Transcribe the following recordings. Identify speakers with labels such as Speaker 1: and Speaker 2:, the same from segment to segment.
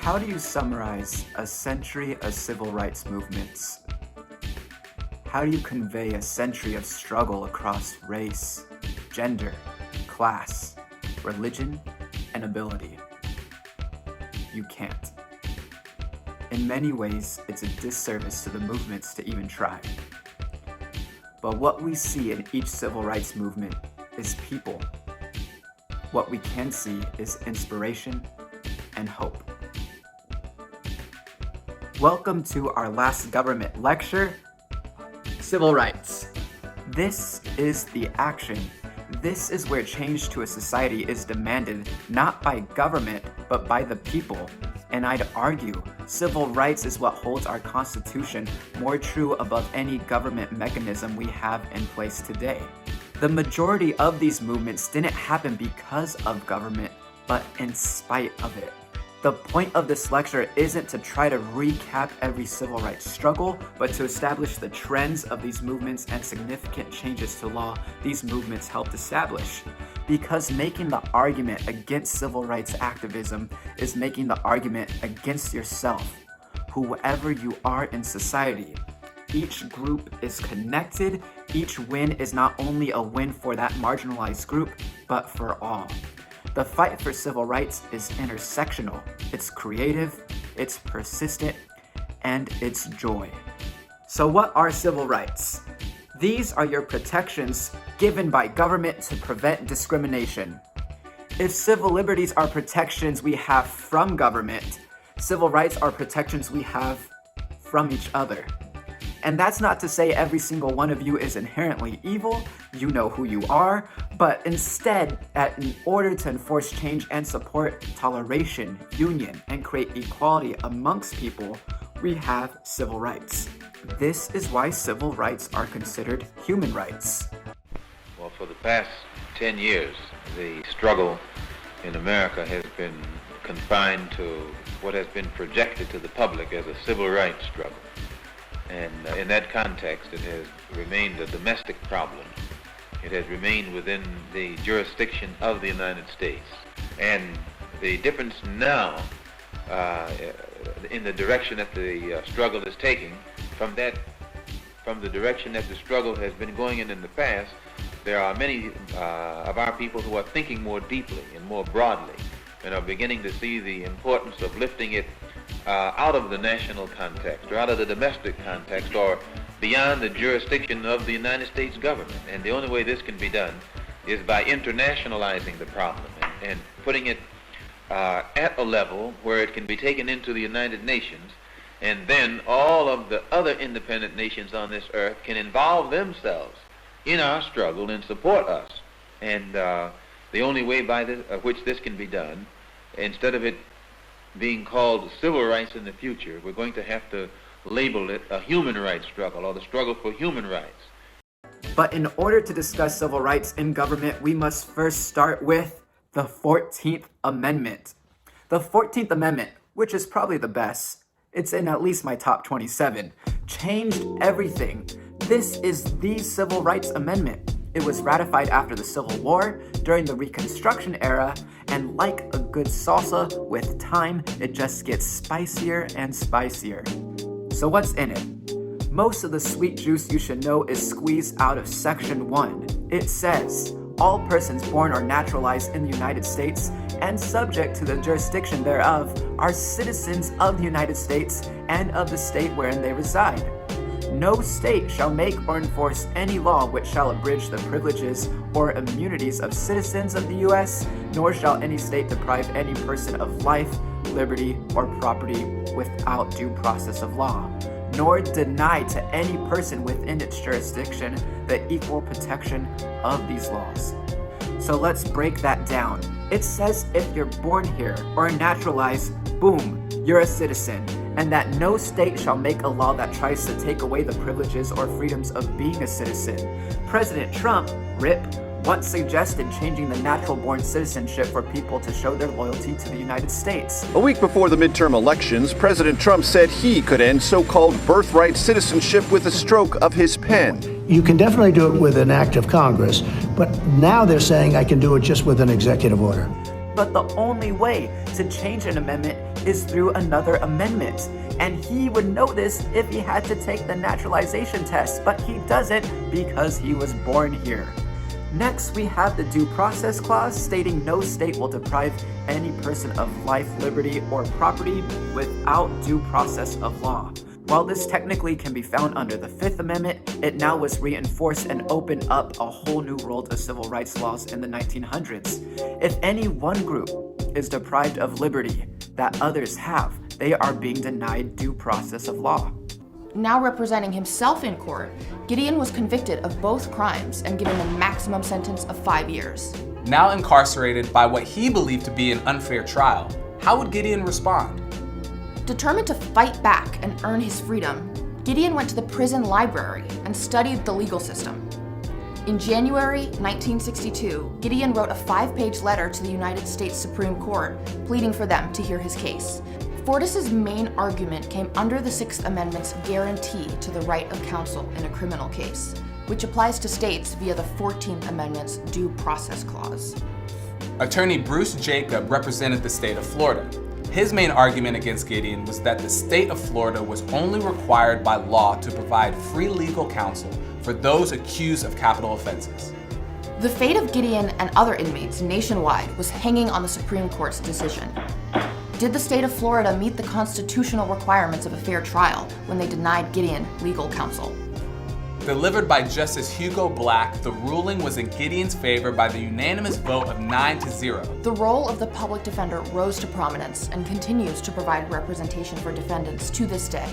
Speaker 1: How do you summarize a century of civil rights movements? How do you convey a century of struggle across race, gender, class, religion, and ability? You can't. In many ways, it's a disservice to the movements to even try. But what we see in each civil rights movement is people. What we can see is inspiration and hope. Welcome to our last government lecture, Civil Rights. This is the action. This is where change to a society is demanded, not by government, but by the people. And I'd argue, civil rights is what holds our Constitution more true above any government mechanism we have in place today. The majority of these movements didn't happen because of government, but in spite of it. The point of this lecture isn't to try to recap every civil rights struggle, but to establish the trends of these movements and significant changes to law these movements helped establish. Because making the argument against civil rights activism is making the argument against yourself, whoever you are in society. Each group is connected. Each win is not only a win for that marginalized group, but for all. The fight for civil rights is intersectional. It's creative, it's persistent, and it's joy. So what are civil rights? These are your protections given by government to prevent discrimination. If civil liberties are protections we have from government, civil rights are protections we have from each other. And that's not to say every single one of you is inherently evil, you know who you are, but instead, in order to enforce change and support toleration, union, and create equality amongst people, we have civil rights. This is why civil rights are considered human rights.
Speaker 2: Well, for the past 10 years, the struggle in America has been confined to what has been projected to the public as a civil rights struggle. And in that context, it has remained a domestic problem. It has remained within the jurisdiction of the United States. And the difference now in the direction that the struggle is taking from the direction that the struggle has been going in the past, there are many of our people who are thinking more deeply and more broadly and are beginning to see the importance of lifting it out of the national context or out of the domestic context or beyond the jurisdiction of the United States government. And the only way this can be done is by internationalizing the problem and putting it at a level where it can be taken into the United Nations, and then all of the other independent nations on this earth can involve themselves in our struggle and support us. And the only way by which this can be done, instead of it being called civil rights in the future, we're going to have to label it a human rights struggle or the struggle for human rights.
Speaker 1: But in order to discuss civil rights in government, we must first start with the 14th Amendment. The 14th Amendment, which is probably the best, it's in at least my top 27, changed everything. This is the Civil Rights Amendment. It was ratified after the Civil War, during the Reconstruction era, and like a good salsa, with time, it just gets spicier and spicier. So what's in it? Most of the sweet juice you should know is squeezed out of Section 1. It says, all persons born or naturalized in the United States and subject to the jurisdiction thereof are citizens of the United States and of the state wherein they reside. No state shall make or enforce any law which shall abridge the privileges or immunities of citizens of the U.S., nor shall any state deprive any person of life, liberty, or property without due process of law, nor deny to any person within its jurisdiction the equal protection of these laws. So let's break that down. It says if you're born here or naturalized, boom, you're a citizen, and that no state shall make a law that tries to take away the privileges or freedoms of being a citizen. President Trump, RIP, once suggested changing the natural-born citizenship for people to show their loyalty to the United States.
Speaker 3: A week before the midterm elections, President Trump said he could end so-called birthright citizenship with a stroke of his pen.
Speaker 4: You can definitely do it with an act of Congress, but now they're saying I can do it just with an executive order.
Speaker 1: But the only way to change an amendment is through another amendment. And he would know this if he had to take the naturalization test, but he doesn't because he was born here. Next, we have the Due Process Clause stating no state will deprive any person of life, liberty, or property without due process of law. While this technically can be found under the Fifth Amendment, it now was reinforced and opened up a whole new world of civil rights laws in the 1900s. If any one group is deprived of liberty that others have, they are being denied due process of law.
Speaker 5: Now representing himself in court, Gideon was convicted of both crimes and given a maximum sentence of 5 years.
Speaker 6: Now incarcerated by what he believed to be an unfair trial, how would Gideon respond?
Speaker 5: Determined to fight back and earn his freedom, Gideon went to the prison library and studied the legal system. In January 1962, Gideon wrote a 5-page letter to the United States Supreme Court, pleading for them to hear his case. Fortas's main argument came under the Sixth Amendment's guarantee to the right of counsel in a criminal case, which applies to states via the 14th Amendment's Due Process Clause.
Speaker 6: Attorney Bruce Jacob represented the state of Florida. His main argument against Gideon was that the state of Florida was only required by law to provide free legal counsel for those accused of capital offenses.
Speaker 5: The fate of Gideon and other inmates nationwide was hanging on the Supreme Court's decision. Did the state of Florida meet the constitutional requirements of a fair trial when they denied Gideon legal counsel?
Speaker 6: Delivered by Justice Hugo Black, the ruling was in Gideon's favor by the unanimous vote of 9-0.
Speaker 5: The role of the public defender rose to prominence and continues to provide representation for defendants to this day.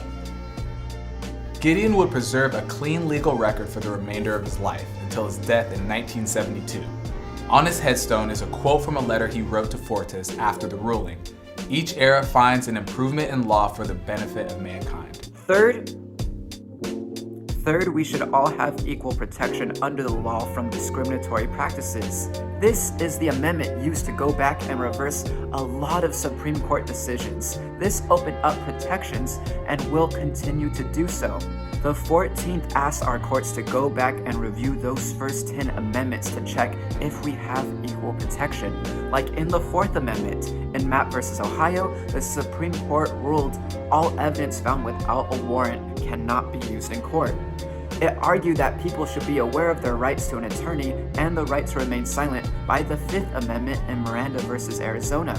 Speaker 6: Gideon would preserve a clean legal record for the remainder of his life until his death in 1972. On his headstone is a quote from a letter he wrote to Fortas after the ruling. Each era finds an improvement in law for the benefit of mankind.
Speaker 1: Third, we should all have equal protection under the law from discriminatory practices. This is the amendment used to go back and reverse a lot of Supreme Court decisions. This opened up protections and will continue to do so. The 14th asks our courts to go back and review those first 10 amendments to check if we have equal protection. Like in the 4th Amendment, in Mapp versus Ohio, the Supreme Court ruled all evidence found without a warrant cannot be used in court. It argued that people should be aware of their rights to an attorney and the right to remain silent by the 5th Amendment in Miranda versus Arizona.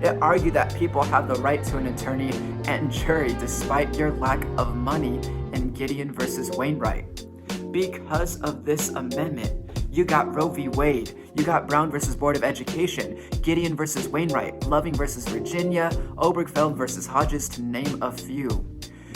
Speaker 1: It argued that people have the right to an attorney and jury despite your lack of money in Gideon versus Wainwright. Because of this amendment, you got Roe v. Wade, you got Brown versus Board of Education, Gideon versus Wainwright, Loving versus Virginia, Obergefell versus Hodges, to name a few.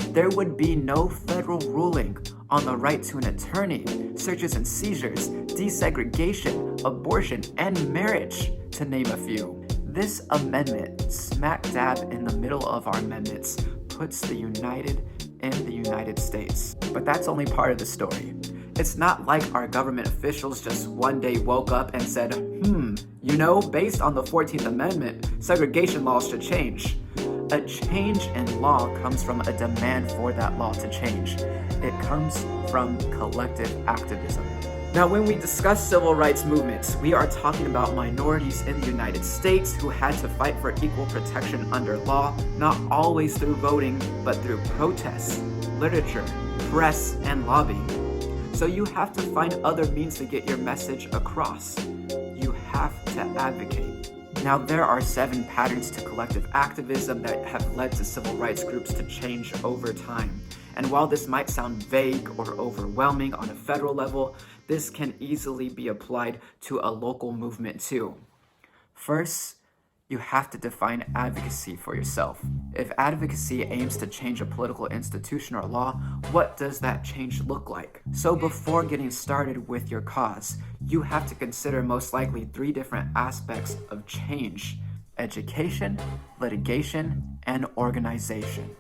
Speaker 1: There would be no federal ruling on the right to an attorney, searches and seizures, desegregation, abortion, and marriage, to name a few. This amendment, smack dab in the middle of our amendments, puts the United in the United States. But that's only part of the story. It's not like our government officials just one day woke up and said, based on the 14th Amendment, segregation laws should change. A change in law comes from a demand for that law to change. It comes from collective activism. Now, when we discuss civil rights movements, we are talking about minorities in the United States who had to fight for equal protection under law, not always through voting, but through protests, literature, press, and lobbying. So you have to find other means to get your message across. You have to advocate. Now, there are 7 patterns to collective activism that have led to civil rights groups to change over time. And while this might sound vague or overwhelming on a federal level, this can easily be applied to a local movement too. First, you have to define advocacy for yourself. If advocacy aims to change a political institution or law, what does that change look like? So before getting started with your cause, you have to consider most likely 3 different aspects of change: education, litigation, and organization.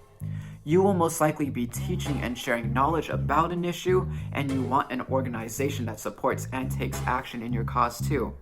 Speaker 1: You will most likely be teaching and sharing knowledge about an issue, and you want an organization that supports and takes action in your cause too.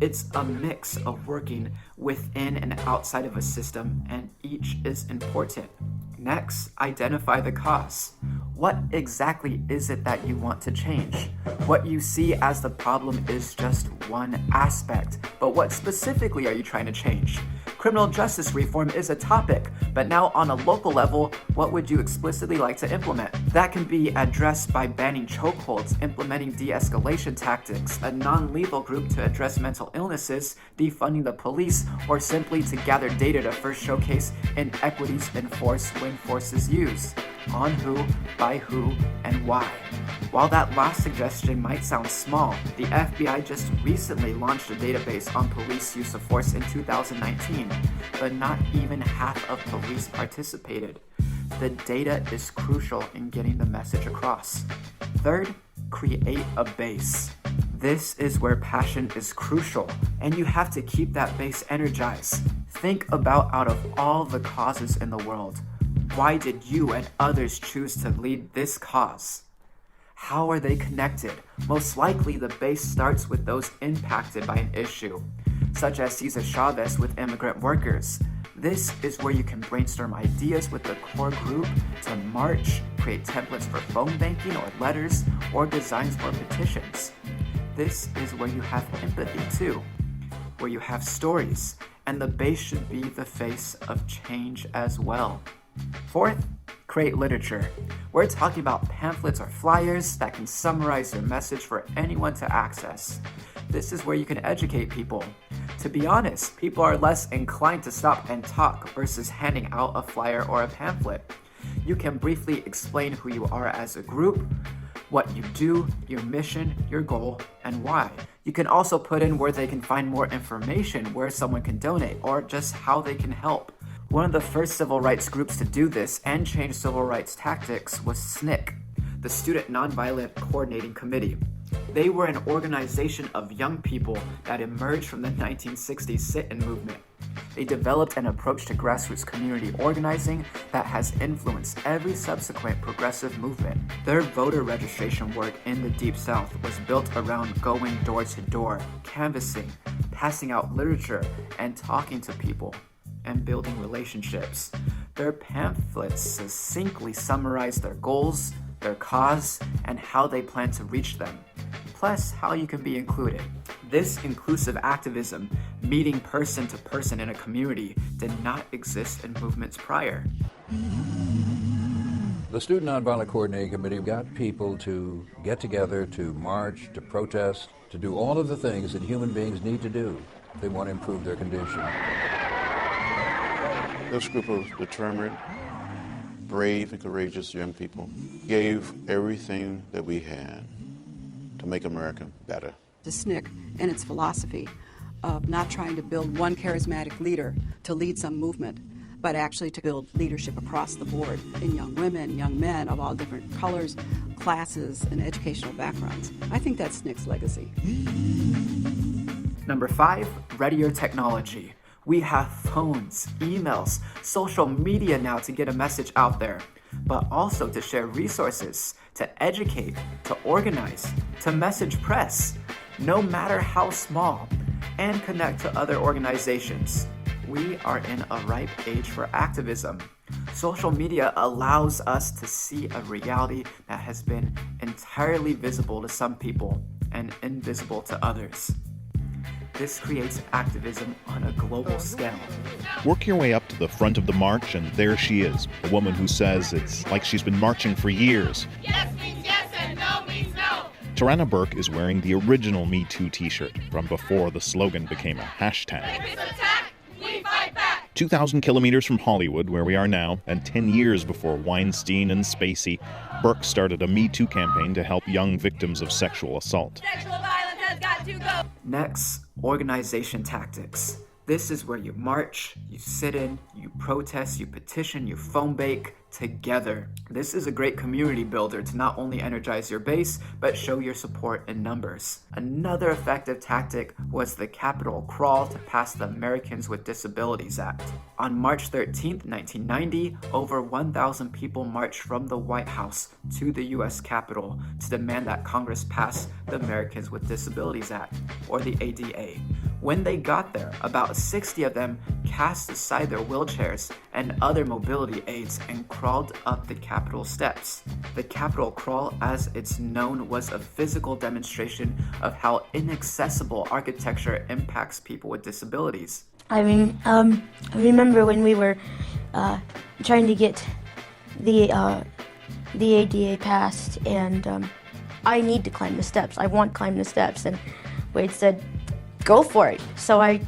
Speaker 1: It's a mix of working within and outside of a system, and each is important. Next, identify the cause. What exactly is it that you want to change? What you see as the problem is just one aspect, but what specifically are you trying to change? Criminal justice reform is a topic, but now on a local level, what would you explicitly like to implement? That can be addressed by banning chokeholds, implementing de-escalation tactics, a non-lethal group to address mental illnesses, defunding the police, or simply to gather data to first showcase inequities in force when force is used. On who, by who, and why. While that last suggestion might sound small, the FBI just recently launched a database on police use of force in 2019, but not even half of police participated. The data is crucial in getting the message across. Third, create a base. This is where passion is crucial, and you have to keep that base energized. Think about out of all the causes in the world, why did you and others choose to lead this cause? How are they connected? Most likely the base starts with those impacted by an issue, such as Cesar Chavez with immigrant workers. This is where you can brainstorm ideas with the core group to march, create templates for phone banking or letters, or designs for petitions. This is where you have empathy too, where you have stories, and the base should be the face of change as well. Fourth, create literature. We're talking about pamphlets or flyers that can summarize your message for anyone to access. This is where you can educate people. To be honest, people are less inclined to stop and talk versus handing out a flyer or a pamphlet. You can briefly explain who you are as a group, what you do, your mission, your goal, and why. You can also put in where they can find more information, where someone can donate, or just how they can help. One of the first civil rights groups to do this and change civil rights tactics was SNCC, the Student Nonviolent Coordinating Committee. They were an organization of young people that emerged from the 1960s sit-in movement. They developed an approach to grassroots community organizing that has influenced every subsequent progressive movement. Their voter registration work in the Deep South was built around going door to door, canvassing, passing out literature, and talking to people, and building relationships. Their pamphlets succinctly summarize their goals, their cause, and how they plan to reach them, plus how you can be included. This inclusive activism, meeting person to person in a community, did not exist in movements prior.
Speaker 7: The Student Nonviolent Coordinating Committee got people to get together, to march, to protest, to do all of the things that human beings need to do if they want to improve their condition.
Speaker 8: This group of determined, brave, and courageous young people gave everything that we had to make America better.
Speaker 9: The SNCC and its philosophy of not trying to build one charismatic leader to lead some movement, but actually to build leadership across the board in young women, young men of all different colors, classes, and educational backgrounds. I think that's SNCC's legacy.
Speaker 1: Number 5, readier technology. We have phones, emails, social media now to get a message out there, but also to share resources, to educate, to organize, to message press, no matter how small, and connect to other organizations. We are in a ripe age for activism. Social media allows us to see a reality that has been entirely visible to some people and invisible to others. This creates activism on a global scale.
Speaker 10: Work your way up to the front of the march, and there she is, a woman who says it's like she's been marching for years.
Speaker 11: Yes means yes and no means no.
Speaker 10: Tarana Burke is wearing the original Me Too t-shirt from before the slogan became a hashtag.
Speaker 11: If it's attack, we fight back.
Speaker 10: 2,000 kilometers from Hollywood, where we are now, and 10 years before Weinstein and Spacey, Burke started a Me Too campaign to help young victims of sexual assault.
Speaker 11: Sexual violence has got to go.
Speaker 1: Next, organization tactics. This is where you march, you sit in, you protest, you petition, you phone bake together. This is a great community builder to not only energize your base, but show your support in numbers. Another effective tactic was the Capitol Crawl to pass the Americans with Disabilities Act. On March 13, 1990, over 1,000 people marched from the White House to the U.S. Capitol to demand that Congress pass the Americans with Disabilities Act, or the ADA. When they got there, about 60 of them cast aside their wheelchairs and other mobility aids and crawled up the Capitol steps. The Capitol Crawl, as it's known, was a physical demonstration of how inaccessible architecture impacts people with disabilities.
Speaker 12: I remember when we were trying to get the ADA passed, and I need to climb the steps. I want to climb the steps, and Wade said, "Go for it." So I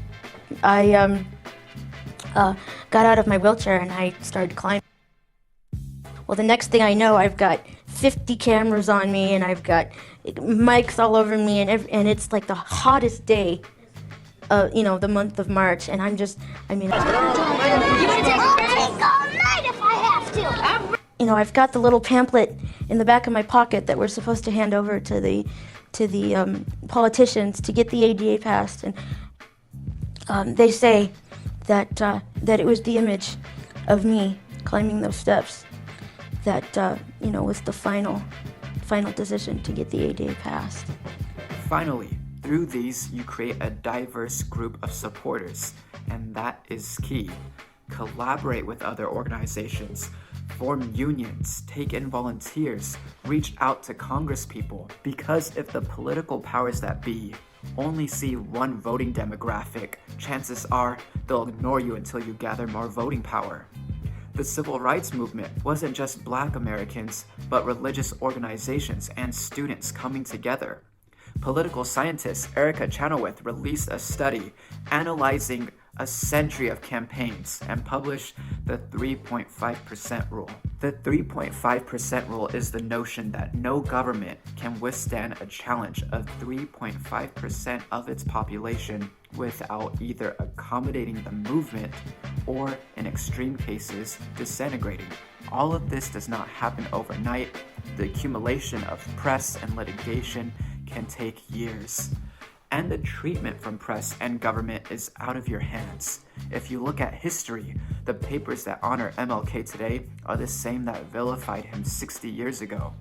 Speaker 12: got out of my wheelchair and I started climbing. Well, the next thing I know, I've got 50 cameras on me, and I've got mics all over me, and it's like the hottest day, the month of March, and I'm just,
Speaker 11: You want to take a break all night if I have to.
Speaker 12: I've got the little pamphlet in the back of my pocket that we're supposed to hand over to the politicians to get the ADA passed, and they say that it was the image of me climbing those steps that was the final decision to get the ADA passed.
Speaker 1: Finally, through these, you create a diverse group of supporters, and that is key. Collaborate with other organizations, form unions, take in volunteers, reach out to congresspeople, because if the political powers that be only see one voting demographic, chances are they'll ignore you until you gather more voting power. The civil rights movement wasn't just Black Americans, but religious organizations and students coming together. Political scientist Erica Chenoweth released a study analyzing a century of campaigns and published the 3.5% rule. The 3.5% rule is the notion that no government can withstand a challenge of 3.5% of its population without either accommodating the movement or, in extreme cases, disintegrating. All of this does not happen overnight. The accumulation of press and litigation can take years. And the treatment from press and government is out of your hands. If you look at history, the papers that honor MLK today are the same that vilified him 60 years ago.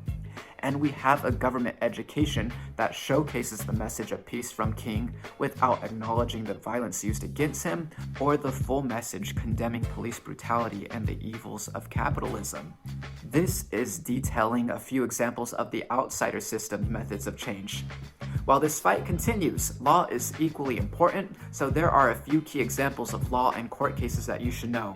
Speaker 1: And we have a government education that showcases the message of peace from King without acknowledging the violence used against him or the full message condemning police brutality and the evils of capitalism. This is detailing a few examples of the outsider system methods of change. While this fight continues, law is equally important, so there are a few key examples of law and court cases that you should know,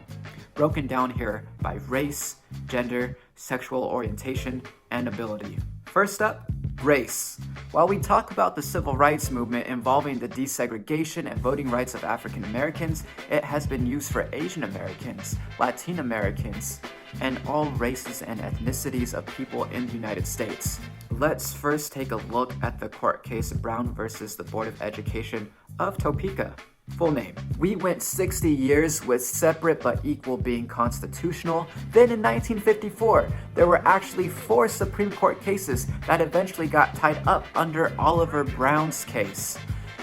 Speaker 1: broken down here by race, gender, sexual orientation, and ability. First up, race. While we talk about the civil rights movement involving the desegregation and voting rights of African Americans, it has been used for Asian Americans, Latin Americans, and all races and ethnicities of people in the United States. Let's first take a look at the court case Brown versus the Board of Education of Topeka. Full name. We went 60 years with separate but equal being constitutional. Then in 1954, there were actually 4 Supreme Court cases that eventually got tied up under Oliver Brown's case.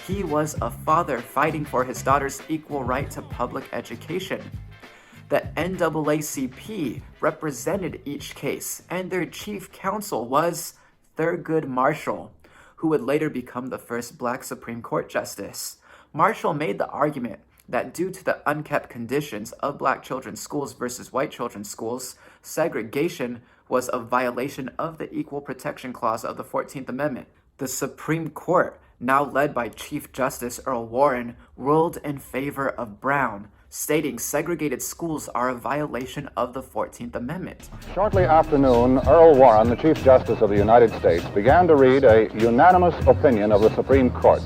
Speaker 1: He was a father fighting for his daughter's equal right to public education. The NAACP represented each case, and their chief counsel was Thurgood Marshall, who would later become the first Black Supreme Court justice. Marshall made the argument that due to the unkept conditions of Black children's schools versus white children's schools, segregation was a violation of the Equal Protection Clause of the 14th Amendment. The Supreme Court, now led by Chief Justice Earl Warren, ruled in favor of Brown, stating segregated schools are a violation of the 14th Amendment.
Speaker 13: Shortly after noon, Earl Warren, the Chief Justice of the United States, began to read a unanimous opinion of the Supreme Court.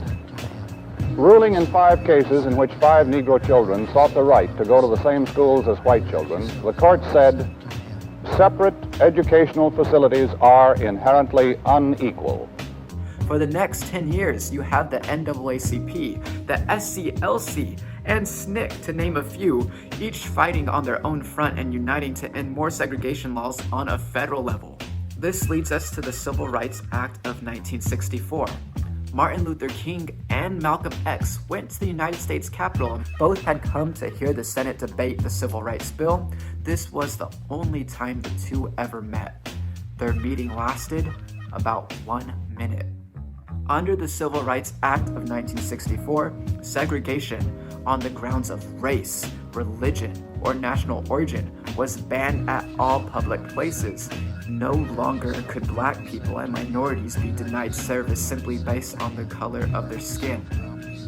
Speaker 13: Ruling in 5 cases in which 5 Negro children sought the right to go to the same schools as white children, the court said, separate educational facilities are inherently unequal.
Speaker 1: For the next 10 years, you have the NAACP, the SCLC, and SNCC, to name a few, each fighting on their own front and uniting to end more segregation laws on a federal level. This leads us to the Civil Rights Act of 1964. Martin Luther King and Malcolm X went to the United States Capitol. Both had come to hear the Senate debate the Civil Rights Bill. This was the only time the two ever met. Their meeting lasted about 1 minute. Under the Civil Rights Act of 1964, segregation on the grounds of race, religion, or national origin was banned at all public places. No longer could Black people and minorities be denied service simply based on the color of their skin.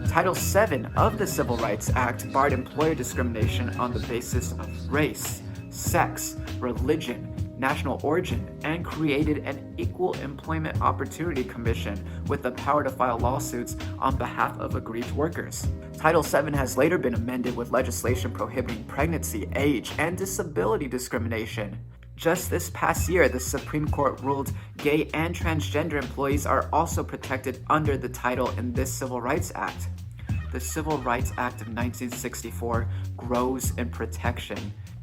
Speaker 1: Title VII of the Civil Rights Act barred employer discrimination on the basis of race, sex, religion, national origin, and created an Equal Employment Opportunity Commission with the power to file lawsuits on behalf of aggrieved workers. Title VII has later been amended with legislation prohibiting pregnancy, age, and disability discrimination. Just this past year, the Supreme Court ruled gay and transgender employees are also protected under the title in this Civil Rights Act. The Civil Rights Act of 1964 grows in protection,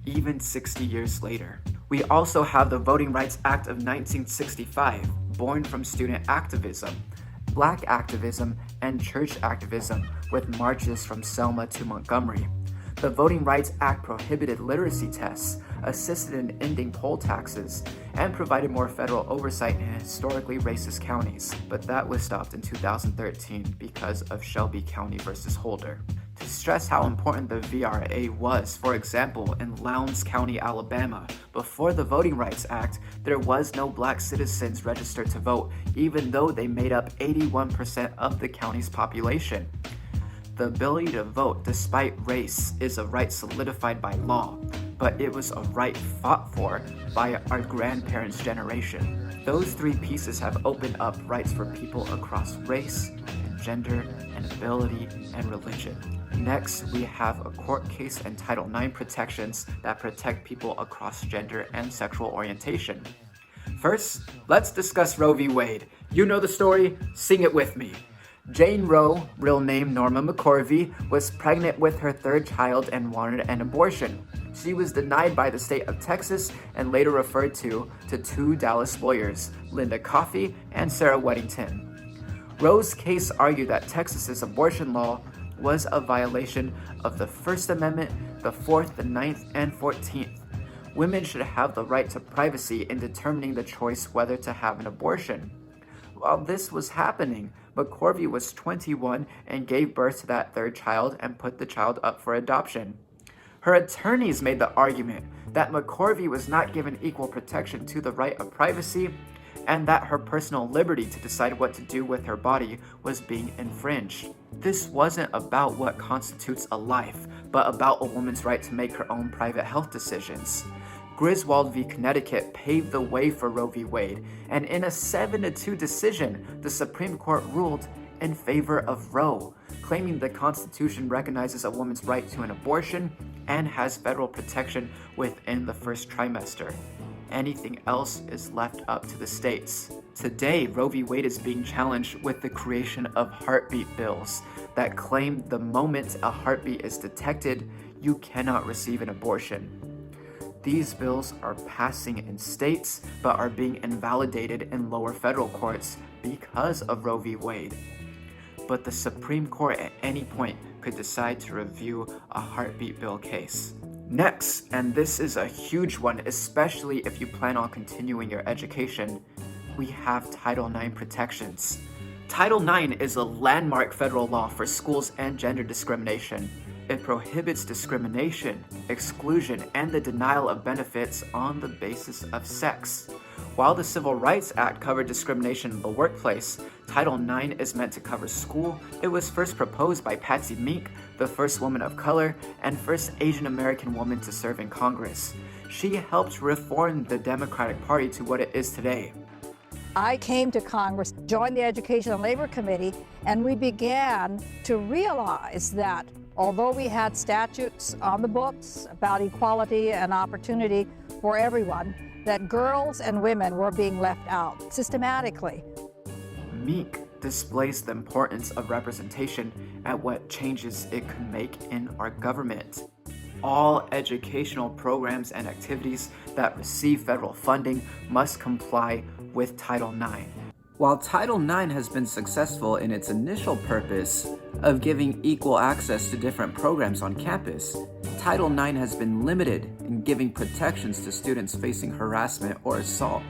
Speaker 1: even 60 years later. We also have the Voting Rights Act of 1965, born from student activism, black activism, and church activism, with marches from Selma to Montgomery. The Voting Rights Act prohibited literacy tests, assisted in ending poll taxes, and provided more federal oversight in historically racist counties, but that was stopped in 2013 because of Shelby County versus Holder. To stress how important the VRA was, for example, in Lowndes County, Alabama, before the Voting Rights Act, there was no black citizens registered to vote, even though they made up 81% of the county's population. The ability to vote despite race is a right solidified by law, but it was a right fought for by our grandparents' generation. Those three pieces have opened up rights for people across race, and gender, and ability, and religion. Next, we have a court case and Title IX protections that protect people across gender and sexual orientation. First, let's discuss Roe v. Wade. You know the story, sing it with me. Jane Roe, real name Norma McCorvey, was pregnant with her third child and wanted an abortion. She was denied by the state of Texas and later referred to two Dallas lawyers, Linda Coffey and Sarah Weddington. Roe's case argued that Texas's abortion law was a violation of the First Amendment, the 4th, the 9th, and 14th. Women should have the right to privacy in determining the choice whether to have an abortion. While this was happening, McCorvey was 21 and gave birth to that third child and put the child up for adoption. Her attorneys made the argument that McCorvey was not given equal protection to the right of privacy and that her personal liberty to decide what to do with her body was being infringed. This wasn't about what constitutes a life, but about a woman's right to make her own private health decisions. Griswold v. Connecticut paved the way for Roe v. Wade, and in a 7-2 decision, the Supreme Court ruled in favor of Roe, claiming the Constitution recognizes a woman's right to an abortion and has federal protection within the first trimester. Anything else is left up to the states. Today, Roe v. Wade is being challenged with the creation of heartbeat bills that claim the moment a heartbeat is detected, you cannot receive an abortion. These bills are passing in states, but are being invalidated in lower federal courts because of Roe v. Wade. But the Supreme Court at any point could decide to review a heartbeat bill case. Next, and this is a huge one, especially if you plan on continuing your education, we have Title IX protections. Title IX is a landmark federal law for schools and gender discrimination. It prohibits discrimination, exclusion, and the denial of benefits on the basis of sex. While the Civil Rights Act covered discrimination in the workplace, Title IX is meant to cover school. It was first proposed by Patsy Mink, the first woman of color and first Asian American woman to serve in Congress. She helped reform the Democratic Party to what it is today.
Speaker 14: I came to Congress, joined the Education and Labor Committee, and we began to realize that although we had statutes on the books about equality and opportunity for everyone, that girls and women were being left out systematically.
Speaker 1: Meek displays the importance of representation and what changes it could make in our government. All educational programs and activities that receive federal funding must comply with Title IX. While Title IX has been successful in its initial purpose of giving equal access to different programs on campus, Title IX has been limited in giving protections to students facing harassment or assault.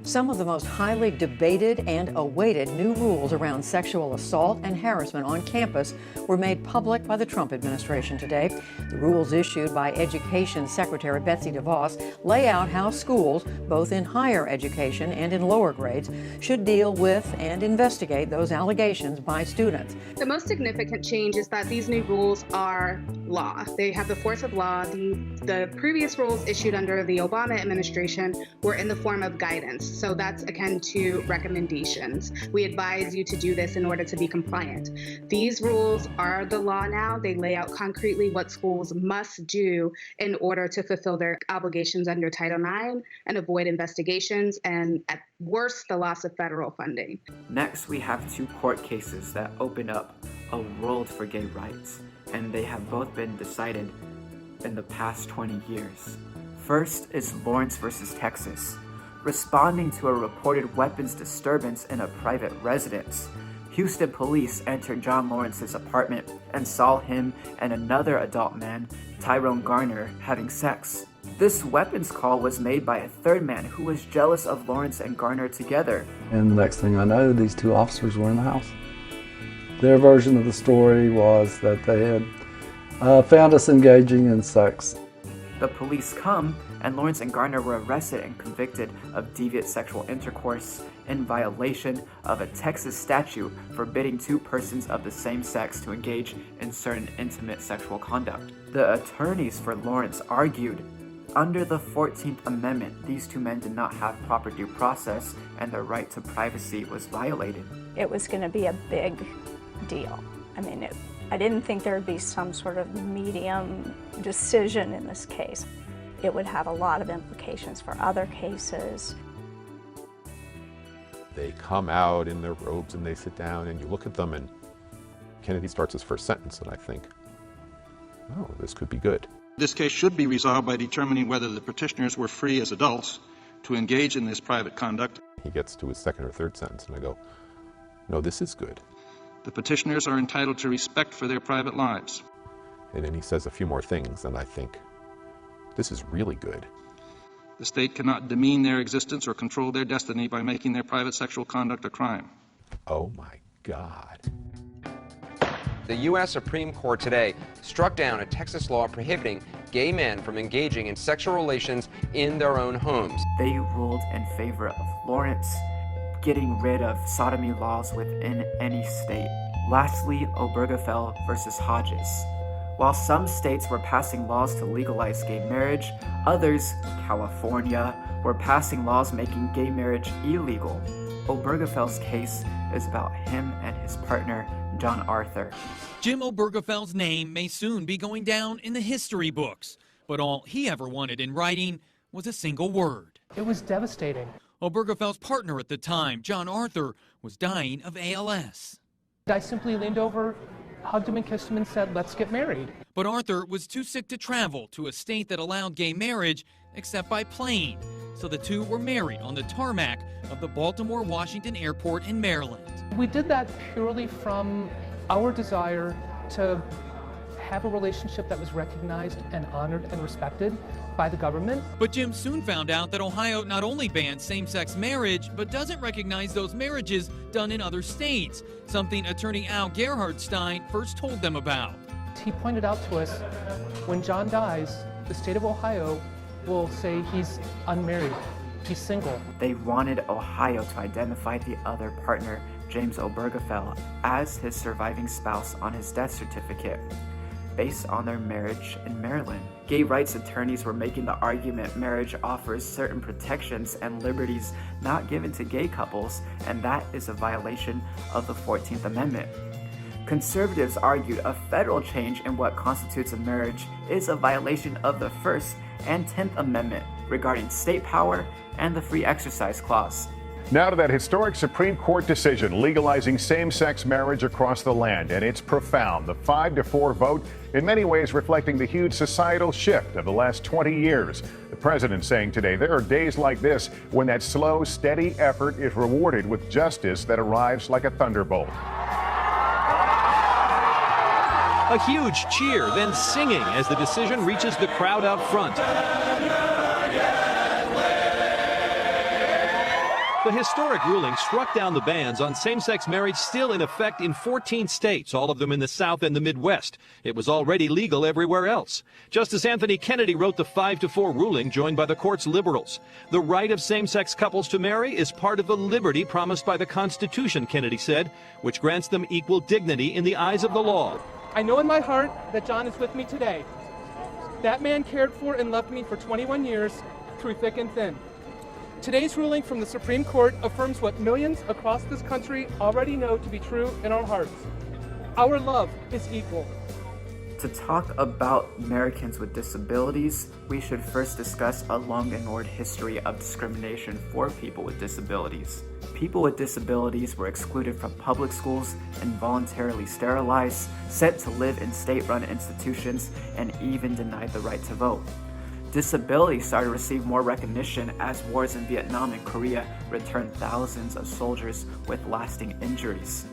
Speaker 15: Some of the most highly debated and awaited new rules around sexual assault and harassment on campus were made public by the Trump administration today. The rules issued by Education Secretary Betsy DeVos lay out how schools, both in higher education and in lower grades, should deal with and investigate those allegations by students.
Speaker 16: The most significant change is that these new rules are law. They have the force of law. The previous rules issued under the Obama administration were in the form of guidance. So that's akin to recommendations. We advise you to do this in order to be compliant. These rules are the law now. They lay out concretely what schools must do in order to fulfill their obligations under Title IX and avoid investigations and, at worst, the loss of federal funding.
Speaker 1: Next, we have two court cases that open up a world for gay rights, and they have both been decided in the past 20 years. First is Lawrence versus Texas. Responding to a reported weapons disturbance in a private residence, Houston police entered John Lawrence's apartment and saw him and another adult man, Tyrone Garner, having sex. This weapons call was made by a third man who was jealous of Lawrence and Garner together.
Speaker 17: And the next thing I know, these two officers were in the house. Their version of the story was that they had found us engaging in sex.
Speaker 1: The police come, and Lawrence and Garner were arrested and convicted of deviant sexual intercourse in violation of a Texas statute forbidding two persons of the same sex to engage in certain intimate sexual conduct. The attorneys for Lawrence argued, under the 14th Amendment, these two men did not have proper due process and their right to privacy was violated.
Speaker 18: It was going to be a big deal. I mean, I didn't think there would be some sort of medium decision in this case. It would have a lot of implications for other cases.
Speaker 19: They come out in their robes and they sit down and you look at them and Kennedy starts his first sentence and I think, oh, this could be good.
Speaker 20: This case should be resolved by determining whether the petitioners were free as adults to engage in this private conduct.
Speaker 19: He gets to his second or third sentence and I go, no, this is good.
Speaker 20: The petitioners are entitled to respect for their private lives.
Speaker 19: And then he says a few more things and I think, this is really good.
Speaker 20: The state cannot demean their existence or control their destiny by making their private sexual conduct a crime.
Speaker 19: Oh my God.
Speaker 21: The U.S. Supreme Court today struck down a Texas law prohibiting gay men from engaging in sexual relations in their own homes.
Speaker 1: They ruled in favor of Lawrence, getting rid of sodomy laws within any state. Lastly, Obergefell versus Hodges. While some states were passing laws to legalize gay marriage, others, California, were passing laws making gay marriage illegal. Obergefell's case is about him and his partner, John Arthur.
Speaker 22: Jim Obergefell's name may soon be going down in the history books, but all he ever wanted in writing was a single word.
Speaker 23: It was devastating.
Speaker 22: Obergefell's partner at the time, John Arthur, was dying of ALS.
Speaker 23: I simply leaned over, hugged him and kissed him and said, let's get married.
Speaker 22: But Arthur was too sick to travel to a state that allowed gay marriage except by plane. So the two were married on the tarmac of the Baltimore-Washington Airport in Maryland.
Speaker 23: We did that purely from our desire to have a relationship that was recognized and honored and respected by the government.
Speaker 22: But Jim soon found out that Ohio not only bans same-sex marriage, but doesn't recognize those marriages done in other states, something attorney Al Gerhardstein first told them about.
Speaker 23: He pointed out to us, when John dies, the state of Ohio will say he's unmarried, he's single.
Speaker 1: They wanted Ohio to identify the other partner, James Obergefell, as his surviving spouse on his death certificate, based on their marriage in Maryland. Gay rights attorneys were making the argument marriage offers certain protections and liberties not given to gay couples, and that is a violation of the 14th Amendment. Conservatives argued a federal change in what constitutes a marriage is a violation of the First and 10th Amendment regarding state power and the Free Exercise Clause.
Speaker 24: Now to that historic Supreme Court decision legalizing same-sex marriage across the land, and it's profound. The 5-4 vote, in many ways reflecting the huge societal shift of the last 20 years. The president saying today there are days like this when that slow, steady effort is rewarded with justice that arrives like a thunderbolt.
Speaker 25: A huge cheer, then singing as the decision reaches the crowd out front. The historic ruling struck down the bans on same-sex marriage still in effect in 14 states, all of them in the South and the Midwest. It was already legal everywhere else. Justice Anthony Kennedy wrote the 5-4 ruling, joined by the court's liberals. The right of same-sex couples to marry is part of the liberty promised by the Constitution, Kennedy said, which grants them equal dignity in the eyes of the law.
Speaker 23: I know in my heart that John is with me today. That man cared for and loved me for 21 years through thick and thin. Today's ruling from the Supreme Court affirms what millions across this country already know to be true in our hearts. Our love is equal.
Speaker 1: To talk about Americans with disabilities, we should first discuss a long ignored history of discrimination for people with disabilities. People with disabilities were excluded from public schools, involuntarily sterilized, sent to live in state-run institutions, and even denied the right to vote. Disability started to receive more recognition as wars in Vietnam and Korea returned thousands of soldiers with lasting injuries.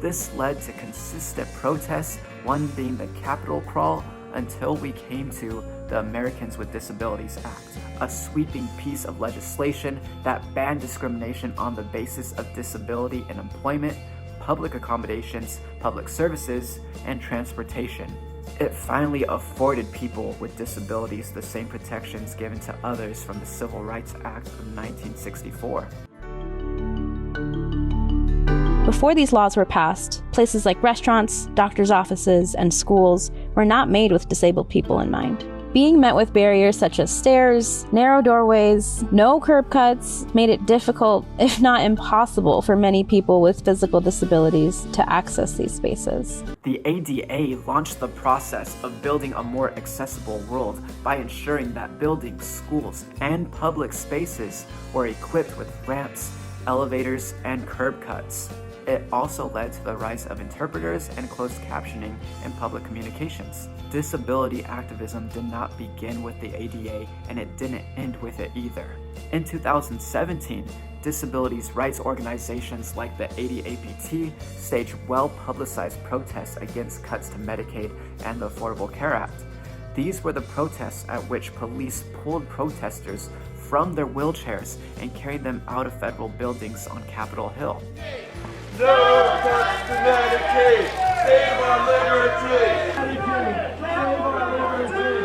Speaker 1: This led to consistent protests, one being the Capitol Crawl, until we came to the Americans with Disabilities Act, a sweeping piece of legislation that banned discrimination on the basis of disability in employment, public accommodations, public services, and transportation. It finally afforded people with disabilities the same protections given to others from the Civil Rights Act of 1964.
Speaker 2: Before these laws were passed, places like restaurants, doctors' offices, and schools were not made with disabled people in mind. Being met with barriers such as stairs, narrow doorways, no curb cuts made it difficult, if not impossible, for many people with physical disabilities to access these spaces.
Speaker 1: The ADA launched the process of building a more accessible world by ensuring that buildings, schools, and public spaces were equipped with ramps, elevators, and curb cuts. It also led to the rise of interpreters and closed captioning in public communications. Disability activism did not begin with the ADA, and it didn't end with it either. In 2017, disabilities rights organizations like the ADAPT staged well-publicized protests against cuts to Medicaid and the Affordable Care Act. These were the protests at which police pulled protesters from their wheelchairs and carried them out of federal buildings on Capitol Hill.
Speaker 3: No cuts to Medicaid! Save our liberty! Save our liberty!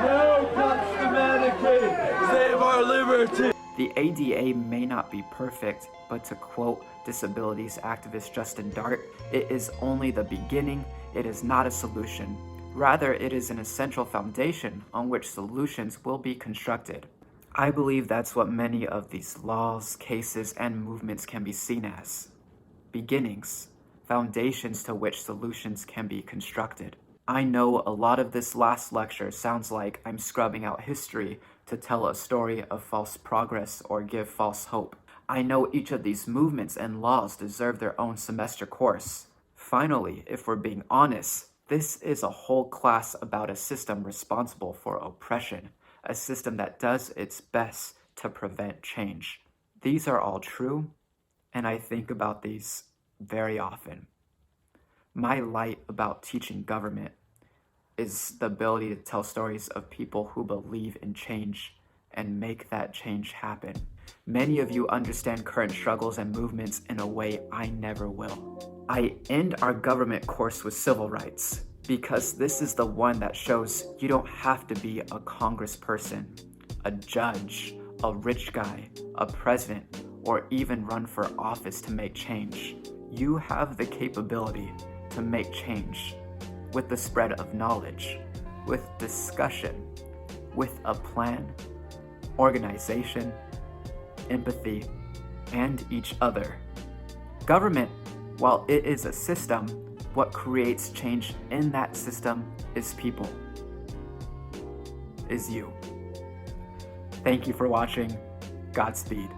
Speaker 3: No cuts to Medicaid! Save our liberty!
Speaker 1: The ADA may not be perfect, but to quote disabilities activist Justin Dart, it is only the beginning, it is not a solution. Rather, it is an essential foundation on which solutions will be constructed. I believe that's what many of these laws, cases, and movements can be seen as. Beginnings, foundations to which solutions can be constructed. I know a lot of this last lecture sounds like I'm scrubbing out history to tell a story of false progress or give false hope. I know each of these movements and laws deserve their own semester course. Finally, if we're being honest, this is a whole class about a system responsible for oppression, a system that does its best to prevent change. These are all true, and I think about these very often. My light about teaching government is the ability to tell stories of people who believe in change and make that change happen. Many of you understand current struggles and movements in a way I never will. I end our government course with civil rights because this is the one that shows you don't have to be a congressperson, a judge, a rich guy, a president, or even run for office to make change. You have the capability to make change with the spread of knowledge, with discussion, with a plan, organization, empathy, and each other. Government, while it is a system, what creates change in that system is people, is you. Thank you for watching. Godspeed.